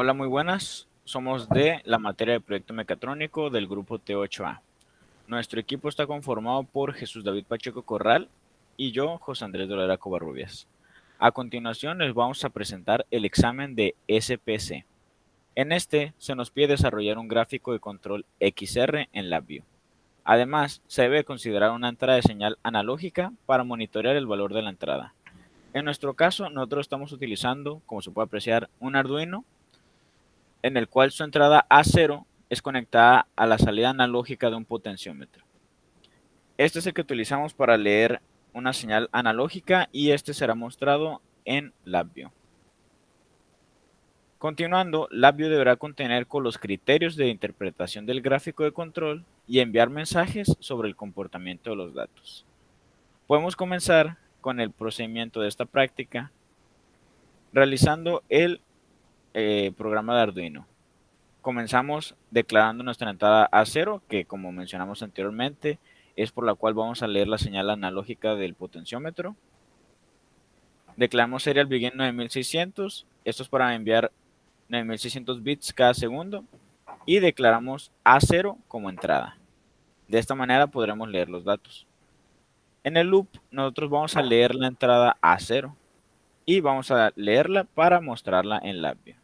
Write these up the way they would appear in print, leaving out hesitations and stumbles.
Hola, muy buenas. Somos de la materia de proyecto mecatrónico del grupo T8A. Nuestro equipo está conformado por Jesús David Pacheco Corral y yo, José Andrés Dolera Covarrubias. A continuación les vamos a presentar el examen de SPC. En este se nos pide desarrollar un gráfico de control XR en LabVIEW. Además, se debe considerar una entrada de señal analógica para monitorear el valor de la entrada. En nuestro caso, nosotros estamos utilizando, como se puede apreciar, un Arduino en el cual su entrada A0 es conectada a la salida analógica de un potenciómetro. Este es el que utilizamos para leer una señal analógica y este será mostrado en LabVIEW. Continuando, LabVIEW deberá contener con los criterios de interpretación del gráfico de control y enviar mensajes sobre el comportamiento de los datos. Podemos comenzar con el procedimiento de esta práctica realizando el programa de Arduino. Comenzamos declarando nuestra entrada A0, que como mencionamos anteriormente, es por la cual vamos a leer la señal analógica del potenciómetro. Declaramos serial begin 9600, esto es para enviar 9600 bits cada segundo, y declaramos A0 como entrada. De esta manera podremos leer los datos. En el loop, nosotros vamos a leer la entrada A0 y vamos a leerla para mostrarla en LabVIEW.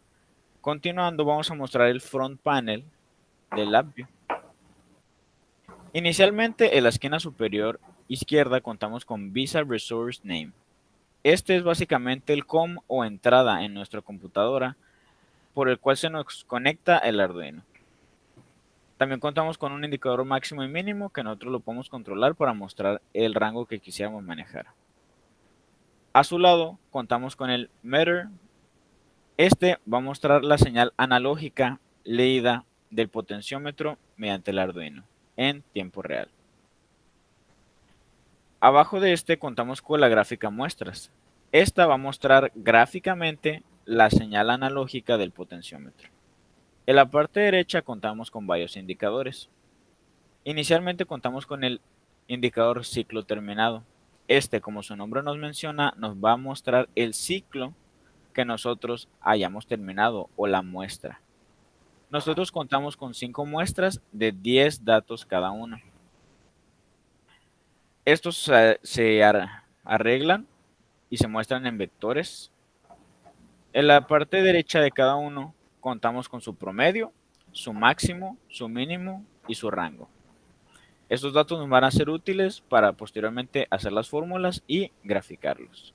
Continuando, vamos a mostrar el front panel del LabVIEW. Inicialmente, en la esquina superior izquierda contamos con Visa Resource Name. Este es básicamente el COM o entrada en nuestra computadora por el cual se nos conecta el Arduino. También contamos con un indicador máximo y mínimo que nosotros lo podemos controlar para mostrar el rango que quisiéramos manejar. A su lado contamos con el Meter. Este va a mostrar la señal analógica leída del potenciómetro mediante el Arduino en tiempo real. Abajo de este contamos con la gráfica muestras. Esta va a mostrar gráficamente la señal analógica del potenciómetro. En la parte derecha contamos con varios indicadores. Inicialmente contamos con el indicador ciclo terminado. Este, como su nombre nos menciona, nos va a mostrar el ciclo que nosotros hayamos terminado o la muestra. Nosotros contamos con 5 muestras de 10 datos cada una. Estos se arreglan y se muestran en vectores. En la parte derecha de cada uno contamos con su promedio, su máximo, su mínimo y su rango. Estos datos nos van a ser útiles para posteriormente hacer las fórmulas y graficarlos.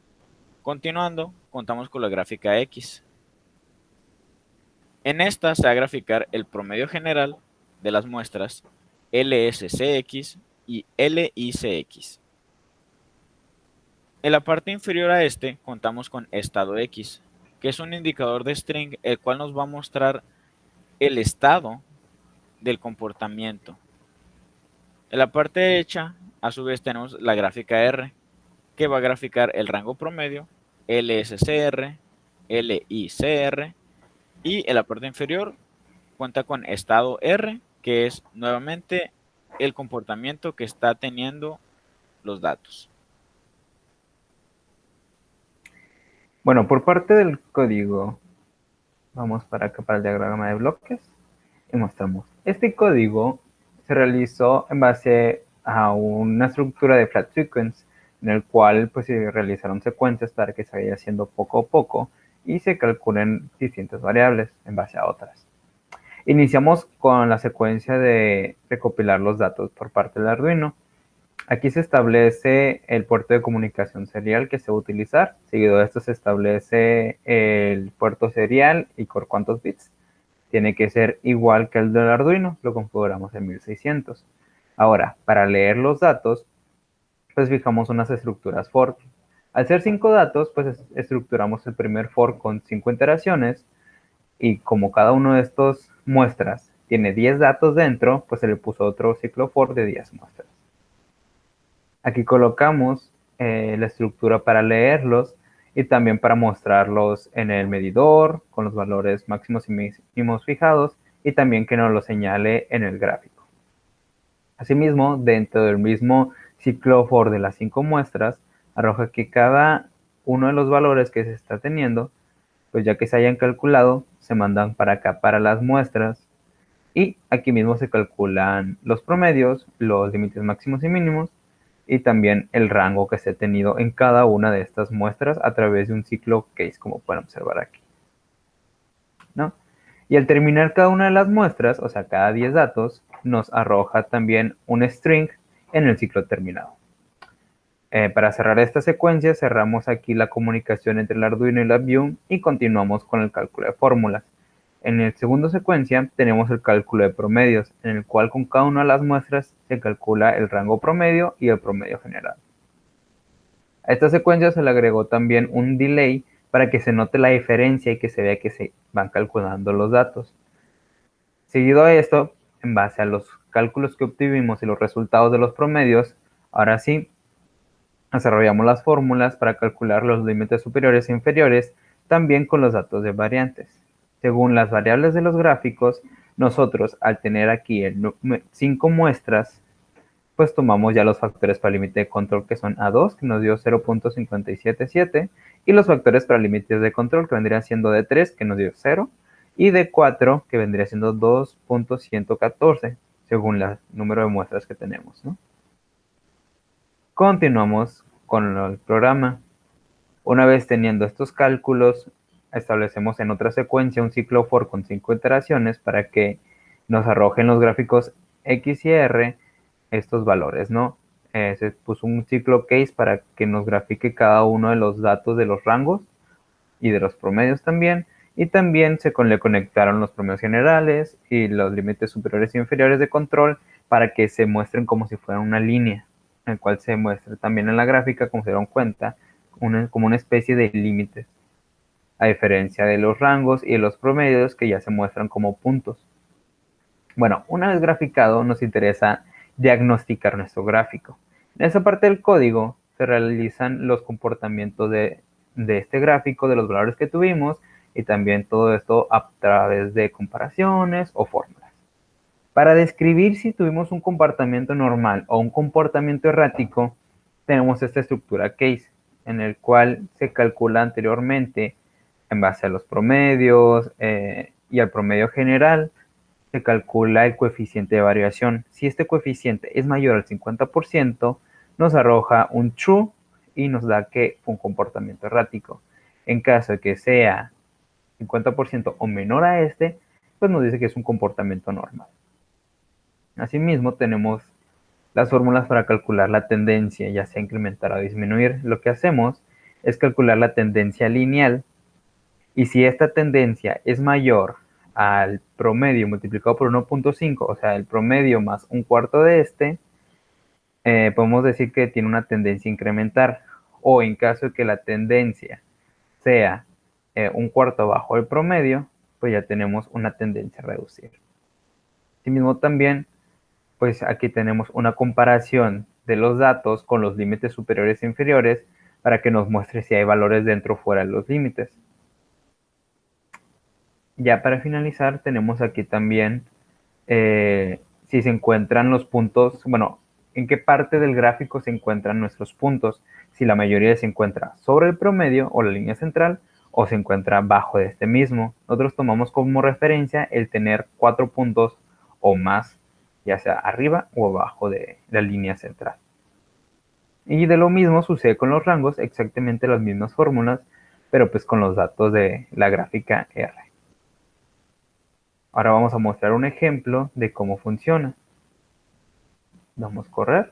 Continuando, contamos con la gráfica X. En esta se va a graficar el promedio general de las muestras LSCX y LICX. En la parte inferior a este contamos con estado X, que es un indicador de string el cual nos va a mostrar el estado del comportamiento. En la parte derecha, a su vez, tenemos la gráfica R, que va a graficar el rango promedio, LSCR, LICR, y en la parte inferior cuenta con estado R, que es nuevamente el comportamiento que está teniendo los datos. Bueno, por parte del código, vamos para acá para el diagrama de bloques y mostramos. Este código se realizó en base a una estructura de flat sequence en el cual pues se realizaron secuencias para que se vaya haciendo poco a poco y se calculen distintas variables en base a otras. Iniciamos con la secuencia de recopilar los datos por parte del Arduino. Aquí se establece el puerto de comunicación serial que se va a utilizar. Seguido de esto se establece el puerto serial y por cuántos bits. Tiene que ser igual que el del Arduino, lo configuramos en 1600. Ahora, para leer los datos, pues fijamos unas estructuras for. Al ser 5 datos, pues estructuramos el primer for con 5 iteraciones y como cada uno de estos muestras tiene 10 datos dentro, pues se le puso otro ciclo for de 10 muestras. Aquí colocamos la estructura para leerlos y también para mostrarlos en el medidor con los valores máximos y mínimos fijados y también que nos lo señale en el gráfico. Asimismo, dentro del mismo ciclo for de las 5 muestras, arroja que cada uno de los valores que se está teniendo pues ya que se hayan calculado, se mandan para acá para las muestras y aquí mismo se calculan los promedios, los límites máximos y mínimos y también el rango que se ha tenido en cada una de estas muestras a través de un ciclo case, como pueden observar aquí, ¿no? Y al terminar cada una de las muestras, o sea, cada 10 datos, nos arroja también un string en el ciclo terminado. Para cerrar esta secuencia, cerramos aquí la comunicación entre el Arduino y la View y continuamos con el cálculo de fórmulas. En el segundo secuencia tenemos el cálculo de promedios, en el cual con cada una de las muestras se calcula el rango promedio y el promedio general. A esta secuencia se le agregó también un delay para que se note la diferencia y que se vea que se van calculando los datos. Seguido a esto, en base a los cálculos que obtuvimos y los resultados de los promedios, ahora sí, desarrollamos las fórmulas para calcular los límites superiores e inferiores, también con los datos de variantes. Según las variables de los gráficos, nosotros al tener aquí 5 muestras, pues tomamos ya los factores para el límite de control que son A2, que nos dio 0.577, y los factores para límites de control que vendrían siendo D3, que nos dio 0, y D4, que vendría siendo 2.114, según el número de muestras que tenemos, ¿no? Continuamos con el programa. Una vez teniendo estos cálculos, establecemos en otra secuencia un ciclo for con 5 iteraciones para que nos arrojen los gráficos X y R estos valores, ¿no? Se puso un ciclo case para que nos grafique cada uno de los datos de los rangos y de los promedios también. Y también le conectaron los promedios generales y los límites superiores e inferiores de control para que se muestren como si fueran una línea, en el cual se muestra también en la gráfica, como se dieron cuenta, como una especie de límites, a diferencia de los rangos y de los promedios que ya se muestran como puntos. Bueno, una vez graficado, nos interesa diagnosticar nuestro gráfico. En esa parte del código se realizan los comportamientos de este gráfico, de los valores que tuvimos, y también todo esto a través de comparaciones o fórmulas. Para describir si tuvimos un comportamiento normal o un comportamiento errático, tenemos esta estructura case, en el cual se calcula anteriormente en base a los promedios y al promedio general, se calcula el coeficiente de variación. Si este coeficiente es mayor al 50%, nos arroja un true y nos da que fue un comportamiento errático. En caso de que sea 50% o menor a este, pues nos dice que es un comportamiento normal. Asimismo, tenemos las fórmulas para calcular la tendencia, ya sea incrementar o disminuir. Lo que hacemos es calcular la tendencia lineal y si esta tendencia es mayor al promedio multiplicado por 1.5, o sea, el promedio más un cuarto de este, podemos decir que tiene una tendencia a incrementar. O en caso de que la tendencia sea un cuarto bajo el promedio, pues ya tenemos una tendencia a reducir. Asimismo también, pues aquí tenemos una comparación de los datos con los límites superiores e inferiores para que nos muestre si hay valores dentro o fuera de los límites. Ya para finalizar, tenemos aquí también si se encuentran los puntos, bueno, en qué parte del gráfico se encuentran nuestros puntos, si la mayoría se encuentra sobre el promedio o la línea central o se encuentra bajo de este mismo. Nosotros tomamos como referencia el tener 4 puntos o más, ya sea arriba o abajo de la línea central. Y de lo mismo sucede con los rangos, exactamente las mismas fórmulas, pero pues con los datos de la gráfica R. Ahora vamos a mostrar un ejemplo de cómo funciona. Vamos a correr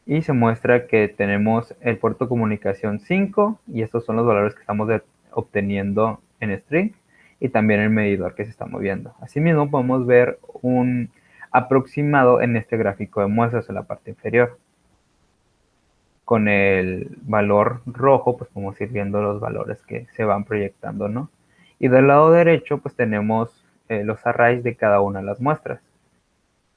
y se muestra que tenemos el puerto de comunicación 5 y estos son los valores que estamos obteniendo en string y también el medidor que se está moviendo. Asimismo podemos ver un aproximado en este gráfico de muestras en la parte inferior. Con el valor rojo pues podemos ir viendo los valores que se van proyectando, ¿no? Y del lado derecho pues tenemos los arrays de cada una de las muestras.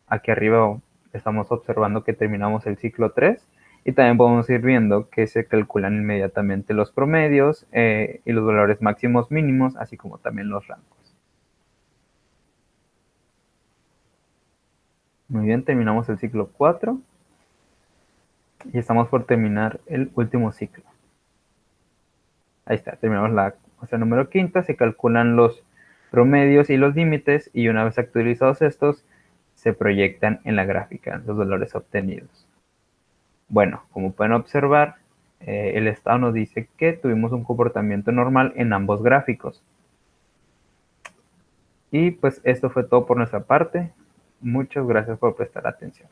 Aquí arriba estamos observando que terminamos el ciclo 3 y también podemos ir viendo que se calculan inmediatamente los promedios y los valores máximos mínimos, así como también los rangos. Muy bien, terminamos el ciclo 4 y estamos por terminar el último ciclo. Ahí está, terminamos muestra número quinta, se calculan los promedios y los límites y una vez actualizados estos, se proyectan en la gráfica los valores obtenidos. Bueno, como pueden observar, el estado nos dice que tuvimos un comportamiento normal en ambos gráficos. Y pues esto fue todo por nuestra parte. Muchas gracias por prestar atención.